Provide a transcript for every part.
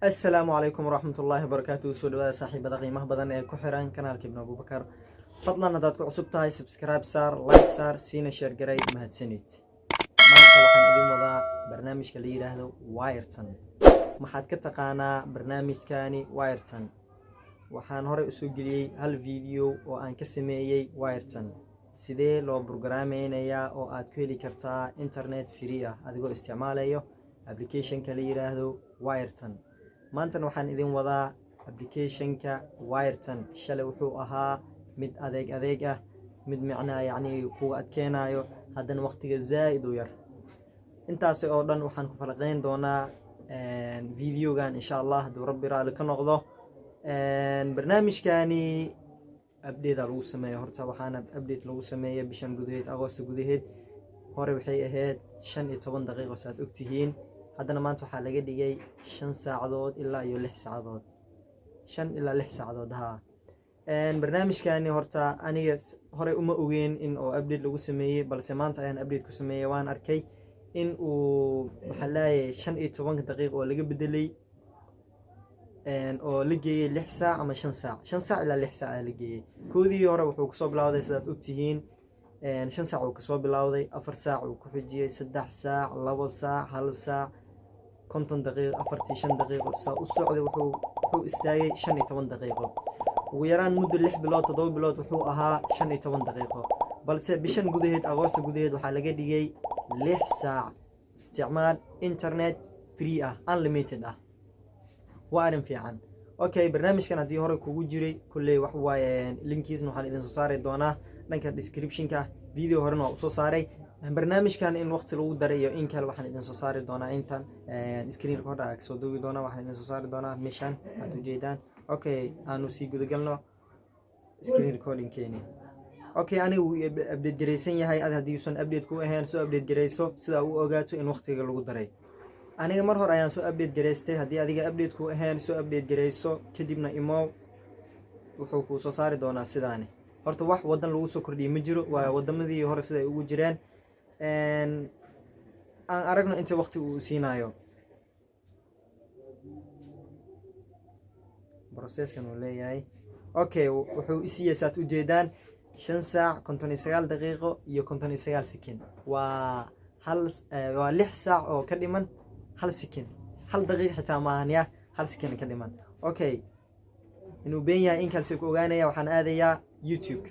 السلام عليكم ورحمة الله وبركاته. سودوا صاحب قيمة بدن كحران كنال ابن أبو بكر. فضلا نداتك عصبتها سبسكرايب صار لايك صار سينا شير قري مهد سنيت. ما waxaan idin wadaa barnaamijka la yiraahdo Wireton. maxaad ka taqaanaa barnaamijkani Wireton? waxaan hore u soo geliyay hal video oo aan ka sameeyay Wireton. sidee loo programmeynayaa oo aad ku heli kartaa internet free ah adigoo isticmaalayo application-ka la yiraahdo Wireton. maanta waxaan idin wadaa application-ka Wireton. shalay wuxuu ahaa mid adeeg ah, mid macnaa yacni kuwa adkeenayo haddana waqtiga zaid u yar. intaas oo dhan waxaan ku falaqeyn doonaa videogan insha Allah hadduu rabbi raali ka noqdo. barnaamijkani update lagu sameeyo horta waxaana update lagu sameeyay bishan gudaheed Agoosto gudaheed. hore waxay ahayd 15 daqiiqo saad ogtihiin, haddana maanta waxaa laga dhigay 5 saacadood ilaa iyo 6 saacadood. 5 ilaa 6 saacadood ha. barnaamijkani horta aniga hore uma ogeyn in oo update lagu sameeyay, balse maanta ayaan update ku sameeyay. waan arkay in uu maxalaaye 15 daqiiqo oo laga bedelay oo la geeyay 6 saac ama 5 saac. 5 saac ilaa 6 saac la geeyay. koodii hore wuxuu ku soo bilowday sidaad ogtihiin 5 saac uu ka soo bilowday, 4 saac uu ku xijiyay, 3 saac, 2 saac, 1 saac, 50 daqiiqo, 45 daqiiqo saa u socday. wuxuu istaagay 15 daqiiqo. ugu yaraan muddo 6 bilood 7 bilood wuxuu ahaa 15 daqiiqo, balse bishan gudaheed Agoosto gudaheed waxaa laga dhigay 6 saac isticmaal internet free ah, unlimited ah. waa arin fiican. okay, barnaamijkan haddii hore kugu jiray kulley wax waaye linkiisna waxaan idin soo saari doonaa dhanka description-ka. video horena waa u soo saaray. barnaamijkan in waqti lagu daray iyo in kale waxaan idin soo saari doonaa intan screen recorder ka soo duubi doonaa. waxaan idin soo saari doonaa meeshan aad u jeedaan. okay, aanu sii guda galno screen recording keeni. okay, anigu wuu update gareysan yahay. haddii uusan update ku ahayn soo update gareyso sida uu ogaato in waqtiga lagu daray. aniga mar hore ayaan soo update gareystay. haddii adiga update ku ahayn soo update gareyso kadibna imo wuxuu ku soo saari doonaa sidaani. horta wax wadan lagu soo kordhiyay ma jiro, waa wadamadii hore sida ay ugu jireen. aan aragno inta waqti uu siinayo. processing uu leeyahay. okay, wuxuu isiiyay saad u jeedaan 5 saac 59 daqiiqo iyo 59 second. waa 6 saac oo ka dhiman 1 second. 1 daqiiqo xitaa maahan ya, 1 second ka dhiman. okay, inuu been yahay in kale si ku ogaanaya waxaan aadayaa YouTube.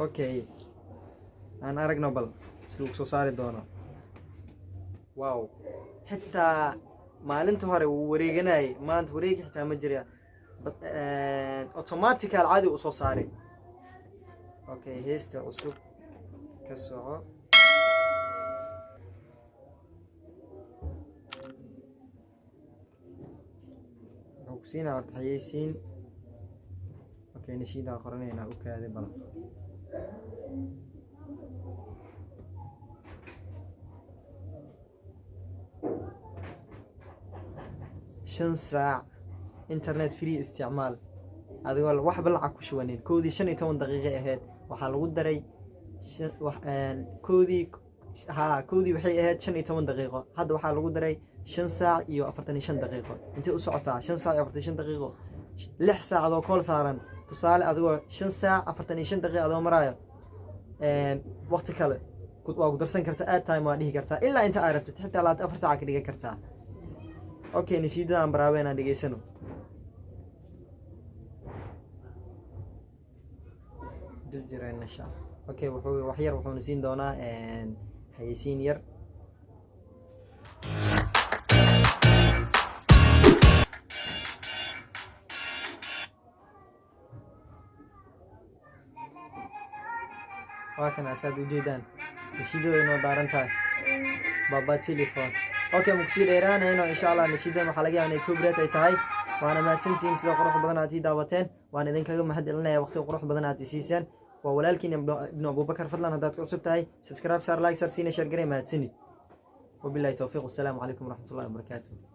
okay, aan aragno bal si uu soo saari doono. wow, xitaa maalinta hore wuu wareeganayay, maanta wareeg xitaa ma jira. automatical caadi u soo saaray. okay, heesta cusub ka soco. wuxuu ku siinaa horta xayeysiin. okay, nashiidaa qoranayna u kaadi bal. 5 saac internet free isticmaal adigoo waxba lacag ku shubanin. koodii 15 daqiiqo ahayd waxaa lagu daray koodii waxay ahayd 15 daqiiqo, hadda waxaa lagu daray 5 saac iyo 45 daqiiqo. intee u socotaa 5 saac iyo 45 daqiiqo? 6 saacadoo kool saaran. tusaale adigoo 5 saac 45 daqiiqo adoo maraayo waqti kale waa ku darsan kartaa. add time waa dhihi kartaa ilaa inta aad rabtid, xitaa 4 saac ka dhigan kartaa. okay, nashiidadan baraaweena dhageysano. jirjireen insha. okay, wuxuu wax yar wuxuu siin doonaa xayeysiin yar. waa kana asaad u jeedaan nashiidada inoo daaran tahay baba telephone. okay, muxii dheeraanayno insha Allah. nashiidan waxaa laga yaabaa inay copyright ay tahay. waana mahadsantihiin sida qurux badan aad ii daawateen. waan idinkaga mahadcelinayaa waqti qurux badan aad siiseen. waa walaalkiin ibn Abu Bakar. fadlan haddaad ku cusub tahay subscribe saar, like saar, siina share garee. mahadsanid. wabillahi tawfiiq. wassalaamu calaykum waraxmatullahi wabarakaatuh.